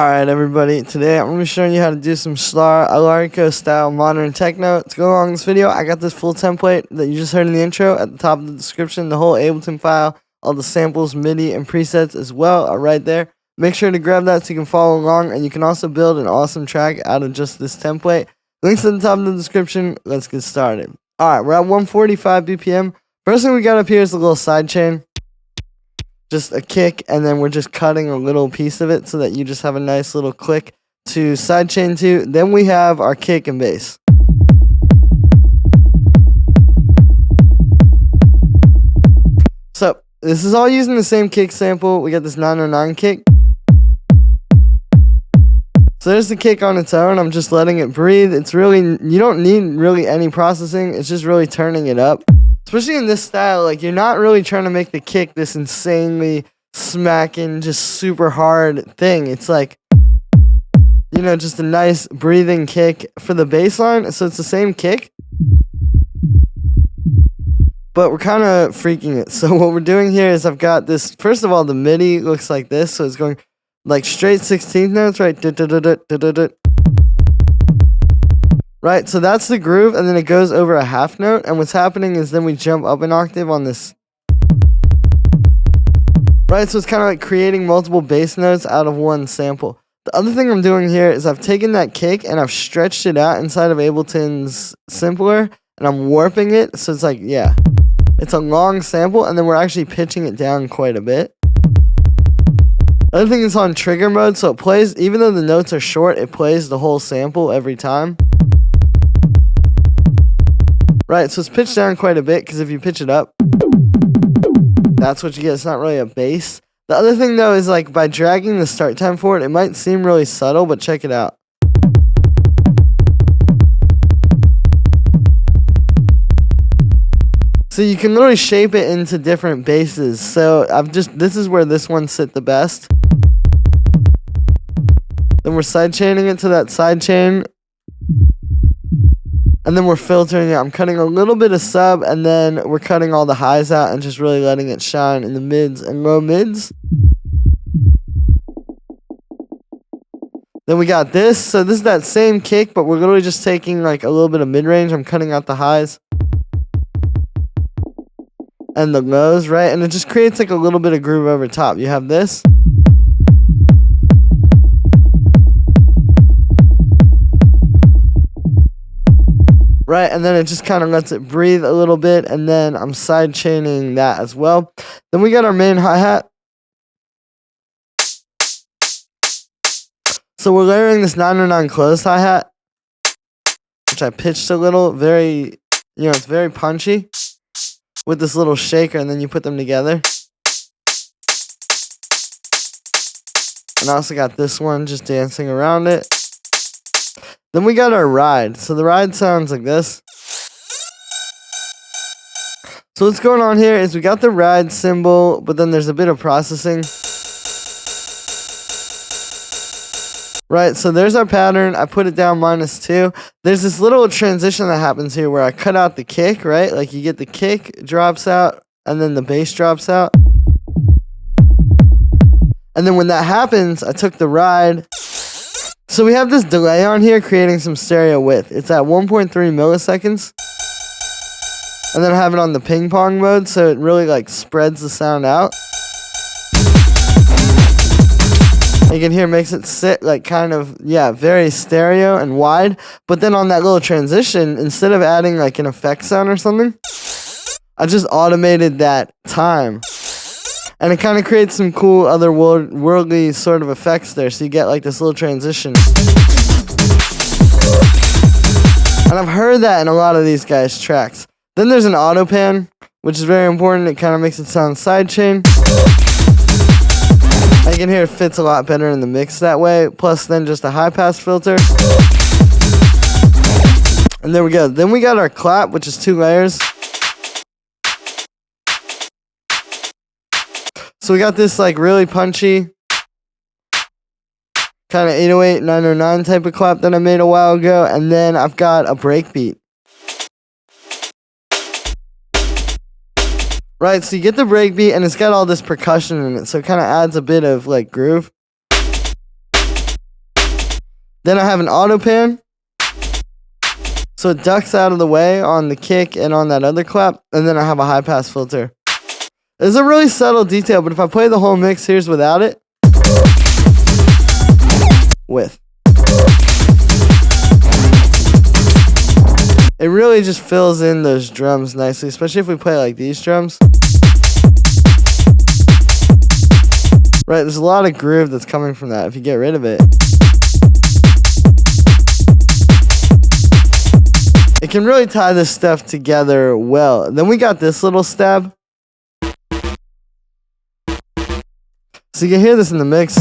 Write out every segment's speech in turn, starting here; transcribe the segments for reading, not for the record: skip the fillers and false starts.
Alright everybody, today I'm going to be showing you how to do some Chlar Alarico style modern techno. To go along with this video, I got this full template that you just heard in the intro at the top of the description. The whole Ableton file, all the samples, MIDI, and presets as well are right there. Make sure to grab that so you can follow along, and you can also build an awesome track out of just this template. Links at the top of the description. Let's get started. Alright, we're at 145 BPM. First thing we got up here is a little sidechain. Just a kick, and then we're just cutting a little piece of it so that you just have a nice little click to sidechain to. Then we have our kick and bass. So this is all using the same kick sample. We got this 909 kick. So there's the kick on its own. I'm just letting it breathe. It's really, you don't need really any processing. It's just really turning it up. Especially in this style, like, you're not really trying to make the kick this insanely smacking, just super hard thing. It's like, you know, just a nice breathing kick for the bass line. So it's the same kick, but we're kind of freaking it. So what we're doing here is I've got this, first of all, the MIDI looks like this. So it's going like straight 16th notes, right? Right, so that's the groove, and then it goes over a half note, and what's happening is then we jump up an octave on this. Right, so it's kind of like creating multiple bass notes out of one sample. The other thing I'm doing here is I've taken that kick and I've stretched it out inside of Ableton's Simpler, and I'm warping it, so it's like, yeah, it's a long sample, and then we're actually pitching it down quite a bit. The other thing is on trigger mode, so it plays, even though the notes are short, it plays the whole sample every time. Right, so it's pitched down quite a bit, because if you pitch it up, that's what you get. It's not really a bass. The other thing, though, is like by dragging the start time for it, it might seem really subtle, but check it out. So you can literally shape it into different basses. So this is where this one sit the best. Then we're sidechaining it to that sidechain. And then we're filtering it. I'm cutting a little bit of sub, and then we're cutting all the highs out and just really letting it shine in the mids and low mids. Then we got this. So this is that same kick, but we're literally just taking like a little bit of mid-range. I'm cutting out the highs and the lows, right? And it just creates like a little bit of groove over top. You have this. Right, and then it just kind of lets it breathe a little bit, and then I'm side chaining that as well. Then we got our main hi-hat. So we're layering this 909 closed hi-hat, which I pitched a little, very, you know, it's very punchy, with this little shaker, and then you put them together. And I also got this one just dancing around it. Then we got our ride. So the ride sounds like this. So what's going on here is we got the ride cymbal, but then there's a bit of processing. Right, so there's our pattern. I put it down -2. There's this little transition that happens here where I cut out the kick, right? Like you get the kick drops out, and then the bass drops out. And then when that happens, I took the ride. So we have this delay on here creating some stereo width. It's at 1.3 milliseconds. And then I have it on the ping pong mode, so it really like spreads the sound out. You can hear it makes it sit like kind of, yeah, very stereo and wide. But then on that little transition, instead of adding like an effect sound or something, I just automated that time. And it kind of creates some cool otherworldly sort of effects there. So you get like this little transition. And I've heard that in a lot of these guys' tracks. Then there's an auto pan, which is very important. It kind of makes it sound sidechain. I can hear it fits a lot better in the mix that way. Plus then just a high pass filter. And there we go. Then we got our clap, which is 2 layers. So we got this like really punchy kind of 808, 909 type of clap that I made a while ago. And then I've got a breakbeat. Right, so you get the breakbeat, and it's got all this percussion in it, so it kind of adds a bit of, like, groove. Then I have an auto pan. So it ducks out of the way on the kick and on that other clap. And then I have a high pass filter. It's a really subtle detail, but if I play the whole mix, here's without it. With. It really just fills in those drums nicely, especially if we play like these drums. Right, there's a lot of groove that's coming from that if you get rid of it. It can really tie this stuff together well. Then we got this little stab. So you can hear this in the mix.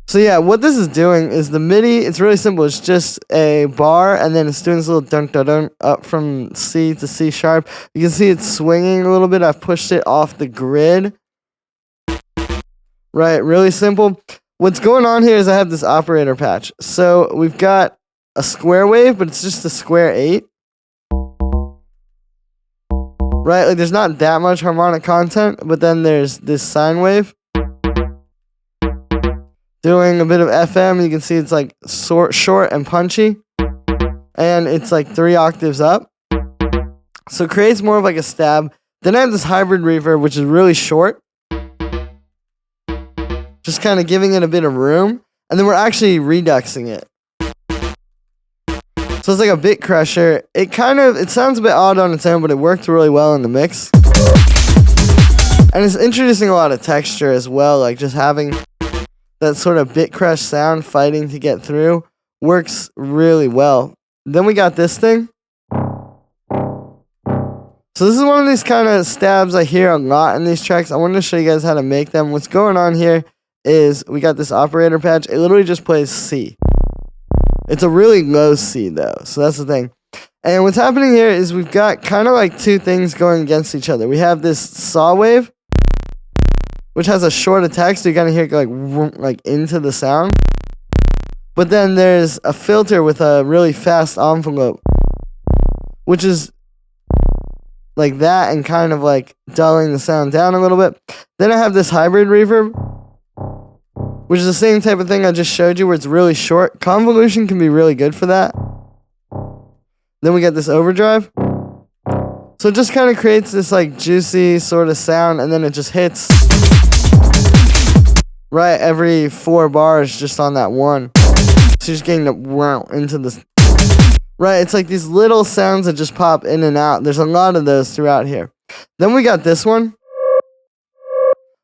So yeah, what this is doing is the MIDI, it's really simple. It's just a bar, and then it's doing this little dun-dun-dun up from C to C sharp. You can see it's swinging a little bit. I've pushed it off the grid. Right, really simple. What's going on here is I have this operator patch. So we've got a square wave, but it's just a square 8. Right, like there's not that much harmonic content, but then there's this sine wave. Doing a bit of FM, you can see it's like short and punchy. And it's like 3 octaves up. So it creates more of like a stab. Then I have this hybrid reverb, which is really short. Just kind of giving it a bit of room. And then we're actually reduxing it. So it's like a bit crusher. It sounds a bit odd on its own, but it worked really well in the mix. And it's introducing a lot of texture as well, like just having that sort of bit crush sound fighting to get through works really well. Then we got this thing. So this is one of these kind of stabs I hear a lot in these tracks. I wanted to show you guys how to make them. What's going on here is we got this operator patch. It literally just plays C. It's a really low C though, so that's the thing. And what's happening here is we've got kind of like 2 things going against each other. We have this saw wave, which has a short attack, so you kind of hear it go like into the sound. But then there's a filter with a really fast envelope, which is like that and kind of like dulling the sound down a little bit. Then I have this hybrid reverb, which is the same type of thing I just showed you where it's really short. Convolution can be really good for that. Then we get this overdrive. So it just kind of creates this like juicy sort of sound, and then it just hits right every 4 bars just on that one. So you're just getting the wow into this. Right, it's like these little sounds that just pop in and out. There's a lot of those throughout here. Then we got this one,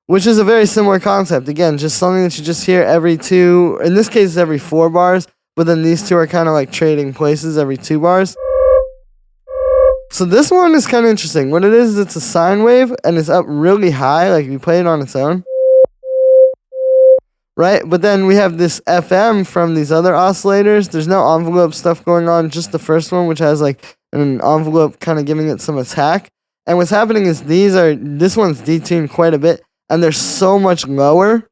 which is a very similar concept. Again, just something that you just hear every 2, in this case, every 4 bars, but then these 2 are kind of like trading places every 2 bars. So this one is kind of interesting. What it is, it's a sine wave, and it's up really high, like if you play it on its own. Right, but then we have this FM from these other oscillators. There's no envelope stuff going on, just the first one, which has like an envelope kind of giving it some attack. And what's happening is this one's detuned quite a bit, and they're so much lower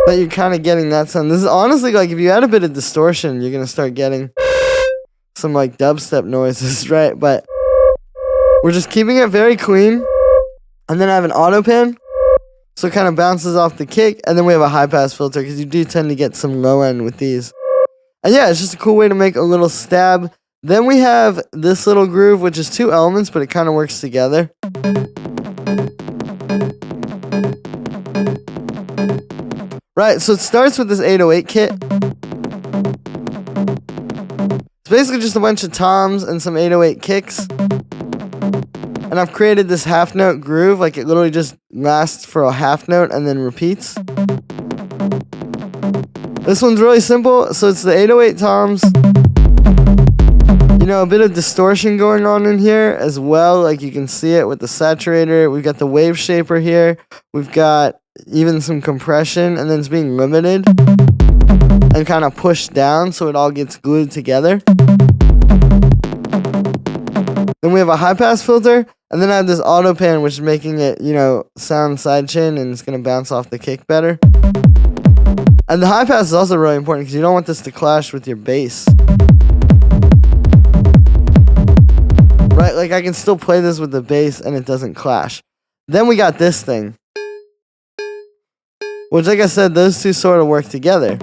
that you're kind of getting that sound. This is honestly like if you add a bit of distortion, you're gonna start getting some like dubstep noises, right? But we're just keeping it very clean. And then I have an auto pan, so it kind of bounces off the kick, and then we have a high pass filter because you do tend to get some low end with these. And yeah, it's just a cool way to make a little stab. Then we have this little groove, which is 2 elements, but it kind of works together. Right, so it starts with this 808 kit. It's basically just a bunch of toms and some 808 kicks. And I've created this half note groove, like it literally just lasts for a half note and then repeats. This one's really simple, so it's the 808 toms. You know, a bit of distortion going on in here as well, like you can see it with the saturator. We've got the wave shaper here. We've got even some compression, and then it's being limited and kind of pushed down so it all gets glued together. Then we have a high pass filter, and then I have this auto pan, which is making it, you know, sound sidechain, and it's going to bounce off the kick better. And the high pass is also really important because you don't want this to clash with your bass. Right, like I can still play this with the bass and it doesn't clash. Then we got this thing. which, like I said, those two sort of work together.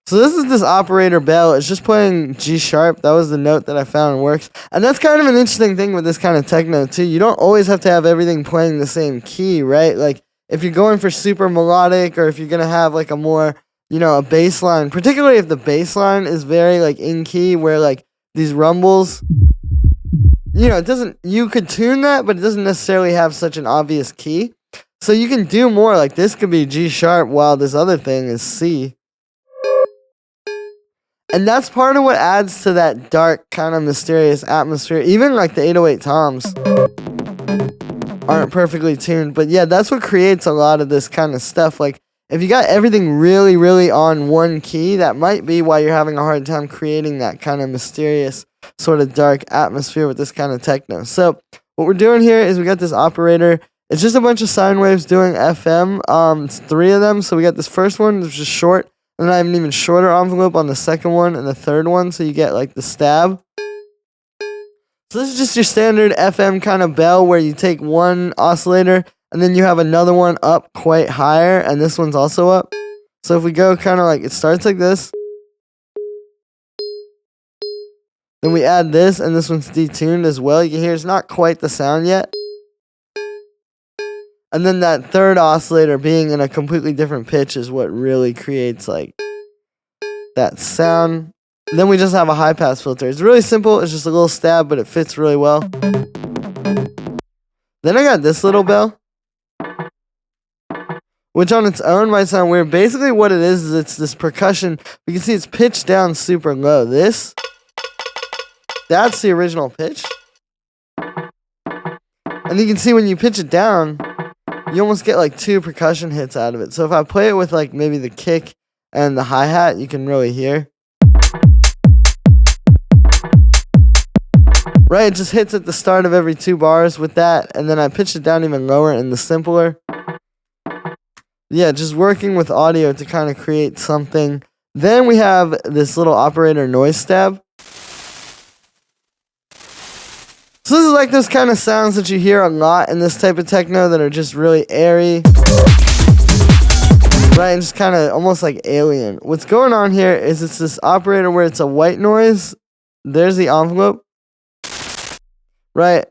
So this is this operator bell. It's just playing G sharp. That was the note that I found works. And that's kind of an interesting thing with this kind of techno too. You don't always have to have everything playing the same key, right? Like if you're going for super melodic, or if you're going to have like a more, you know, a bass line, particularly if the bass line is very like in key, where like these rumbles, you know, it doesn't, you could tune that, but it doesn't necessarily have such an obvious key. So you can do more, like this could be G sharp while this other thing is C. And that's part of what adds to that dark, kind of mysterious atmosphere. Even like the 808 toms aren't perfectly tuned. But yeah, that's what creates a lot of this kind of stuff. Like, if you got everything really, really on one key, that might be why you're having a hard time creating that kind of mysterious, sort of dark atmosphere with this kind of techno. So what we're doing here is we got this operator. It's just a bunch of sine waves doing FM. It's 3 of them. So we got this first one, which is short. And I have an even shorter envelope on the second one and the third one, so you get like the stab. So this is just your standard FM kind of bell where you take one oscillator and then you have another one up quite higher, and this one's also up. So if we go kind of like, it starts like this. Then we add this, and this one's detuned as well. You can hear it's not quite the sound yet. And then that third oscillator being in a completely different pitch is what really creates like that sound. And then we just have a high pass filter. It's really simple. It's just a little stab, but it fits really well. Then I got this little bell, which on its own might sound weird. Basically what it is it's this percussion. You can see it's pitched down super low. That's the original pitch. And you can see when you pitch it down, you almost get like 2 percussion hits out of it. So if I play it with like maybe the kick and the hi-hat, you can really hear. Right, it just hits at the start of every 2 bars with that, and then I pitch it down even lower in the simpler. Yeah, just working with audio to kind of create something. Then we have this little operator noise stab. So this is like those kind of sounds that you hear a lot in this type of techno that are just really airy. Right, and just kind of almost like alien. What's going on here is it's this operator where it's a white noise. There's the envelope. Right.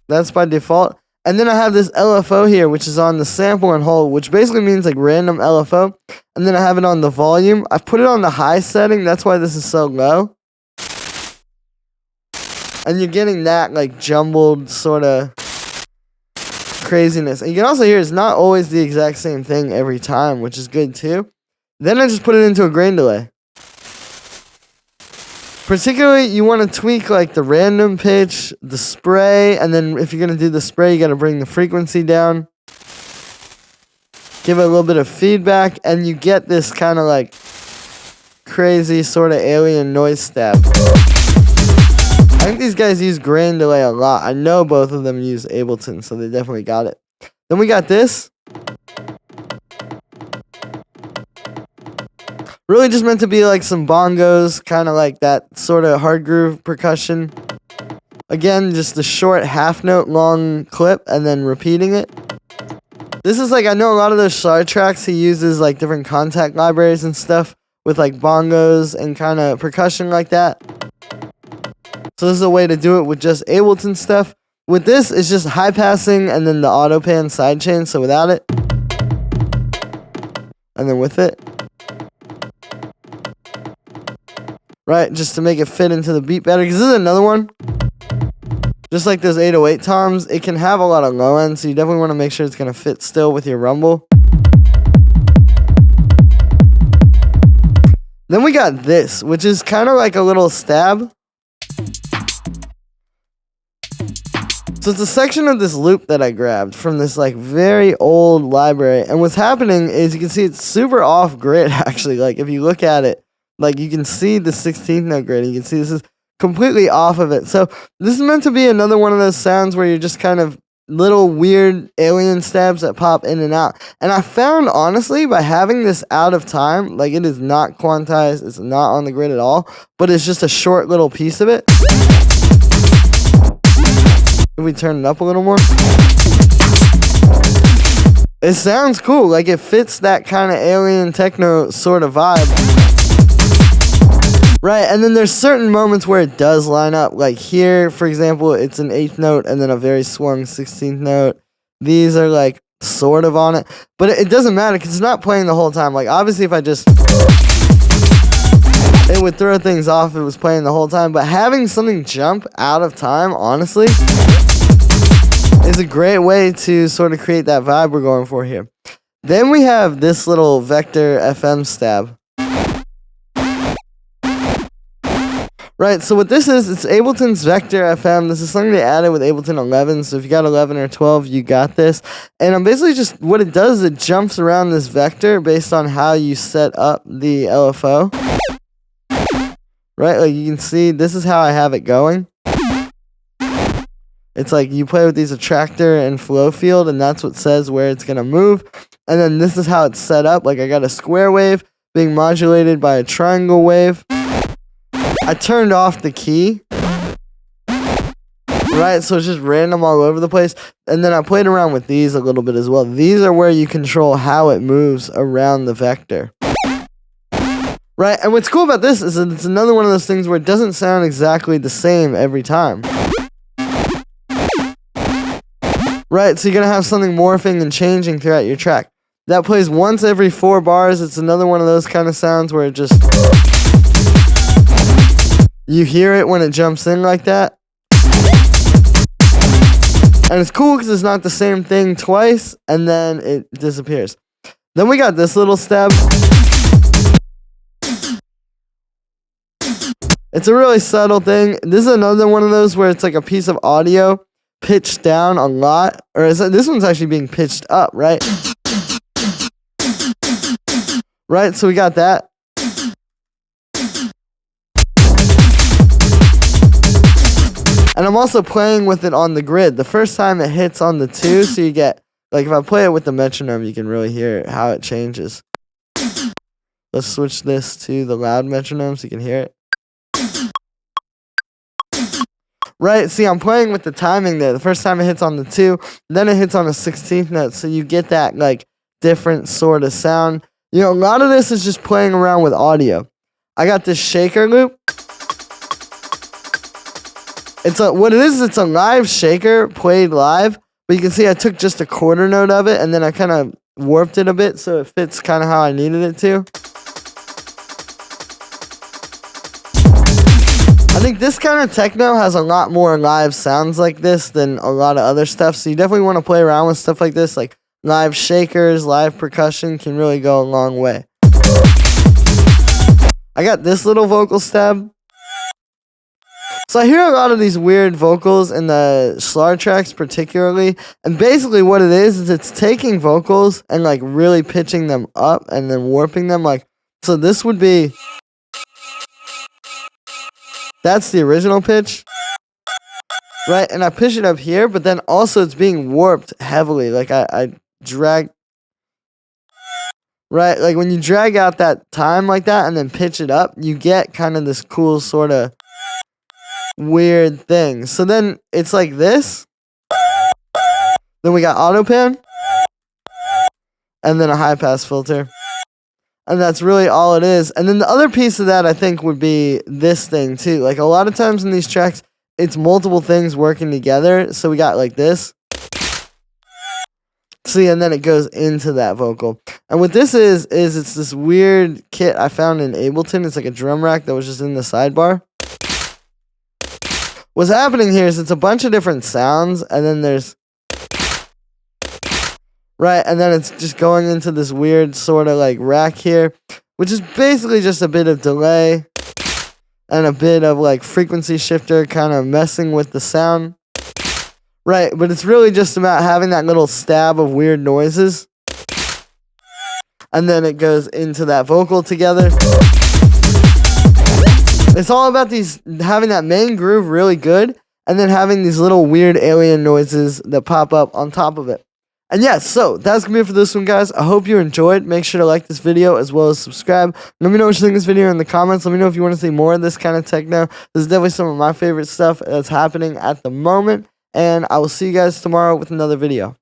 That's by default. And then I have this LFO here, which is on the sample and hold, which basically means like random LFO. And then I have it on the volume. I've put it on the high setting. That's why this is so low. And you're getting that like jumbled sort of craziness. And you can also hear it's not always the exact same thing every time, which is good too. Then I just put it into a grain delay. Particularly, you want to tweak like the random pitch, the spray, and then if you're going to do the spray, you got to bring the frequency down. Give it a little bit of feedback, and you get this kind of like crazy sort of alien noise stab. I think these guys use grain delay a lot. I know both of them use Ableton, so they definitely got it. Then we got this. Really just meant to be like some bongos, kind of like that sort of hard groove percussion. Again, just the short half note long clip and then repeating it. This is like, I know a lot of those Chlar tracks he uses like different contact libraries and stuff with like bongos and kind of percussion like that. So this is a way to do it with just Ableton stuff. With this, it's just high passing and then the auto pan sidechain, so without it. And then with it. Right, just to make it fit into the beat better. Because this is another one. Just like those 808 toms, it can have a lot of low end, so you definitely want to make sure it's going to fit still with your rumble. Then we got this, which is kind of like a little stab. So it's a section of this loop that I grabbed from this like very old library. And what's happening is you can see it's super off grid actually. Like if you look at it, like you can see the 16th note grid. You can see this is completely off of it. So this is meant to be another one of those sounds where you're just kind of little weird alien stabs that pop in and out. And I found honestly by having this out of time, like it is not quantized, it's not on the grid at all, but it's just a short little piece of it. If we turn it up a little more, it sounds cool. Like, it fits that kind of alien techno sort of vibe. Right, and then there's certain moments where it does line up. Like here, for example, it's an 8th note and then a very swung 16th note. These are like sort of on it, but it doesn't matter because it's not playing the whole time. Like, obviously, if I just, it would throw things off if it was playing the whole time, but having something jump out of time, honestly, is a great way to sort of create that vibe we're going for here. Then we have this little Vector FM stab. Right, so what this is, it's Ableton's Vector FM. This is something they added with Ableton 11, so if you got 11 or 12, you got this. And I'm basically just, what it does is it jumps around this vector based on how you set up the LFO. Right, like you can see, this is how I have it going. It's like you play with these attractor and flow field, and that's what says where it's going to move. And then this is how it's set up. Like, I got a square wave being modulated by a triangle wave. I turned off the key, right, so it's just random all over the place, and then I played around with these a little bit as well. These are where you control how it moves around the vector, right, and what's cool about this is that it's another one of those things where it doesn't sound exactly the same every time, right, so you're going to have something morphing and changing throughout your track. That plays once every 4 bars. It's another one of those kind of sounds where it just... You hear it when it jumps in like that. And it's cool because it's not the same thing twice, and then it disappears. Then we got this little step. It's a really subtle thing. This is another one of those where it's like a piece of audio pitched down a lot. Or this one's actually being pitched up, right? Right, so we got that. And I'm also playing with it on the grid. The first time it hits on the 2, so you get, like if I play it with the metronome, you can really hear how it changes. Let's switch this to the loud metronome so you can hear it. Right, see, I'm playing with the timing there. The first time it hits on the 2, then it hits on the 16th note, so you get that, like, different sort of sound. You know, a lot of this is just playing around with audio. I got this shaker loop. It's what it is, it's a live shaker played live, but you can see I took just a quarter note of it and then I kind of warped it a bit so it fits kind of how I needed it to. I think this kind of techno has a lot more live sounds like this than a lot of other stuff, so you definitely want to play around with stuff like this, like live shakers, live percussion can really go a long way. I got this little vocal stab. So I hear a lot of these weird vocals in the Chlar tracks particularly, and basically what it is it's taking vocals and like really pitching them up and then warping them, like, so this would be, that's the original pitch, right, and I pitch it up here, but then also it's being warped heavily, like I drag, right, like when you drag out that time like that and then pitch it up, you get kind of this cool sort of weird thing. So then it's like this. Then we got auto pan. And then a high pass filter. And that's really all it is. And then the other piece of that I think would be this thing too. Like a lot of times in these tracks, it's multiple things working together. So we got like this. See, and then it goes into that vocal. And what this is it's this weird kit I found in Ableton. It's like a drum rack that was just in the sidebar. What's happening here is it's a bunch of different sounds, and then there's, right, and then it's just going into this weird sort of like rack here, which is basically just a bit of delay and a bit of like frequency shifter kind of messing with the sound. Right, but it's really just about having that little stab of weird noises, and then it goes into that vocal together. It's all about having that main groove really good, and then having these little weird alien noises that pop up on top of it. And yeah, so that's going to be it for this one, guys. I hope you enjoyed. Make sure to like this video as well as subscribe. Let me know what you think of this video in the comments. Let me know if you want to see more of this kind of techno. This is definitely some of my favorite stuff that's happening at the moment. and I will see you guys tomorrow with another video.